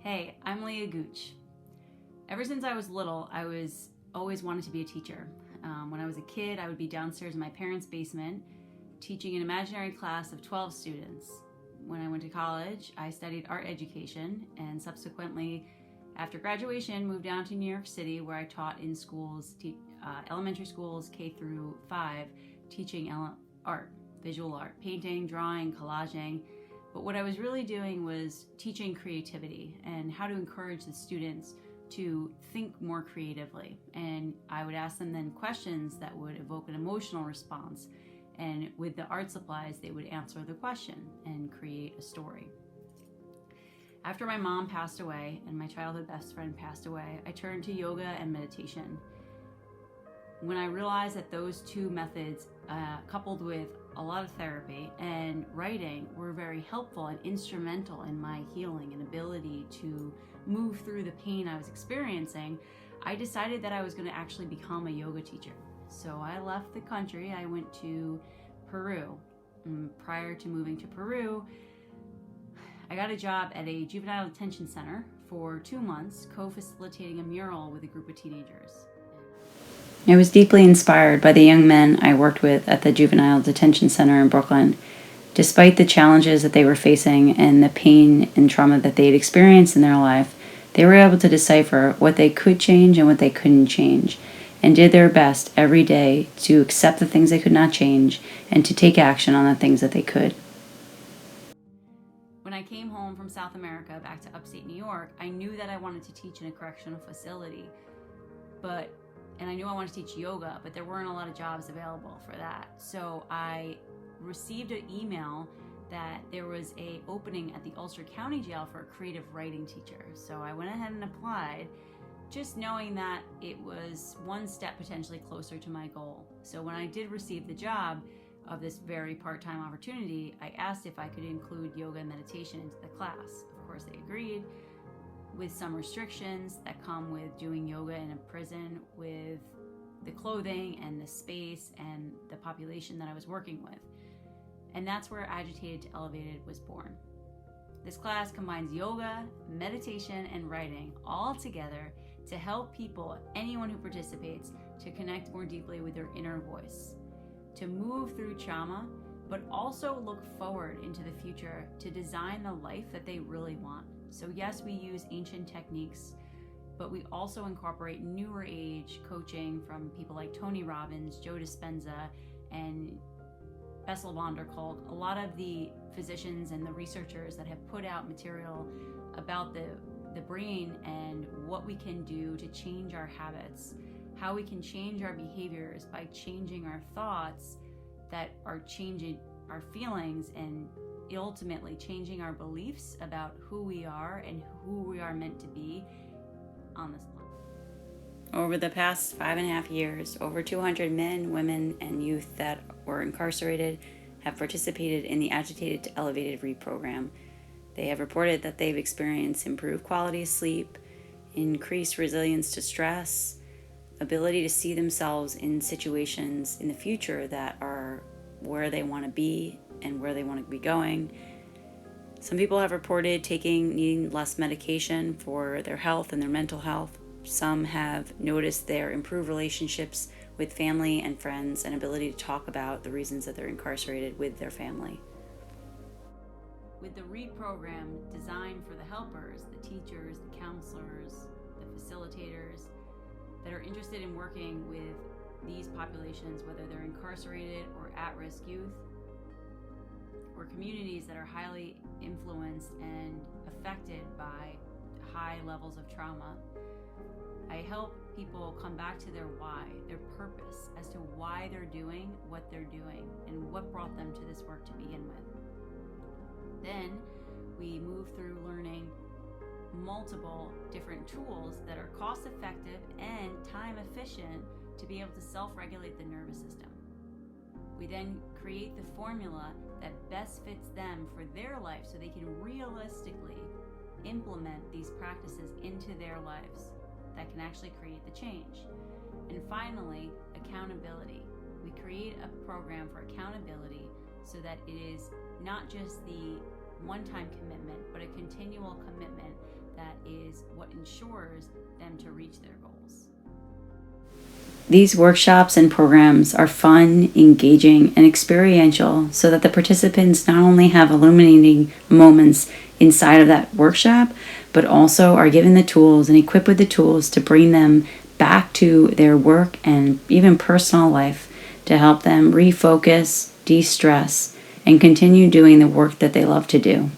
Hey, I'm Leah Gooch. Ever since I was little, I was always wanted to be a teacher. When I was a kid, I would be downstairs in my parents' basement teaching an imaginary class of 12 students. When I went to college, I studied art education and subsequently, after graduation, moved down to New York City where I taught in schools, elementary schools K through 5, teaching art, visual art, painting, drawing, collaging. But what I was really doing was teaching creativity and how to encourage the students to think more creatively. And I would ask them then questions that would evoke an emotional response. And with the art supplies, they would answer the question and create a story. After my mom passed away and my childhood best friend passed away, I turned to yoga and meditation. When I realized that those two methods, coupled with a lot of therapy and writing, were very helpful and instrumental in my healing and ability to move through the pain I was experiencing, I decided that I was going to actually become a yoga teacher. So I left the country. I went to Peru. Prior to moving to Peru, I got a job at a juvenile detention center for 2 months, co-facilitating a mural with a group of teenagers. I was deeply inspired by the young men I worked with at the juvenile detention center in Brooklyn. Despite the challenges that they were facing and the pain and trauma that they had experienced in their life, they were able to decipher what they could change and what they couldn't change, and did their best every day to accept the things they could not change and to take action on the things that they could. When I came home from South America back to upstate New York, I knew that I wanted to teach in a correctional facility, and I knew I wanted to teach yoga, but there weren't a lot of jobs available for that. So I received an email that there was an opening at the Ulster County Jail for a creative writing teacher. So I went ahead and applied, just knowing that it was one step potentially closer to my goal. So when I did receive the job of this very part-time opportunity, I asked if I could include yoga and meditation into the class. Of course, they agreed, with some restrictions that come with doing yoga in a prison, with the clothing and the space and the population that I was working with. And that's where Agitated to Elevated was born. This class combines yoga, meditation, and writing all together to help people, anyone who participates, to connect more deeply with their inner voice, to move through trauma, but also look forward into the future to design the life that they really want. So yes, we use ancient techniques, but we also incorporate newer age coaching from people like Tony Robbins, Joe Dispenza, and Bessel van der Kolk, a lot of the physicians and the researchers that have put out material about the brain and what we can do to change our habits, how we can change our behaviors by changing our thoughts that are changing our feelings and ultimately changing our beliefs about who we are and who we are meant to be on this planet. Over the past 5.5 years, over 200 men, women, and youth that were incarcerated have participated in the Agitated to Elevated reprogram. They have reported that they've experienced improved quality of sleep, increased resilience to stress, ability to see themselves in situations in the future that are where they want to be and where they want to be going. Some people have reported needing less medication for their health and their mental health. Some have noticed their improved relationships with family and friends and ability to talk about the reasons that they're incarcerated with their family. With the reprogram designed for the helpers, the teachers, the counselors, the facilitators that are interested in working with these populations, whether they're incarcerated or at-risk youth, or communities that are highly influenced and affected by high levels of trauma, I help people come back to their why, their purpose, as to why they're doing what they're doing and what brought them to this work to begin with. Then we move through learning multiple different tools that are cost-effective and time-efficient to be able to self-regulate the nervous system. We then create the formula that best fits them for their life so they can realistically implement these practices into their lives that can actually create the change. And finally, accountability. We create a program for accountability so that it is not just the one-time commitment, but a continual commitment that is what ensures them to reach their goals. These workshops and programs are fun, engaging, and experiential so that the participants not only have illuminating moments inside of that workshop, but also are given the tools and equipped with the tools to bring them back to their work and even personal life to help them refocus, de-stress, and continue doing the work that they love to do.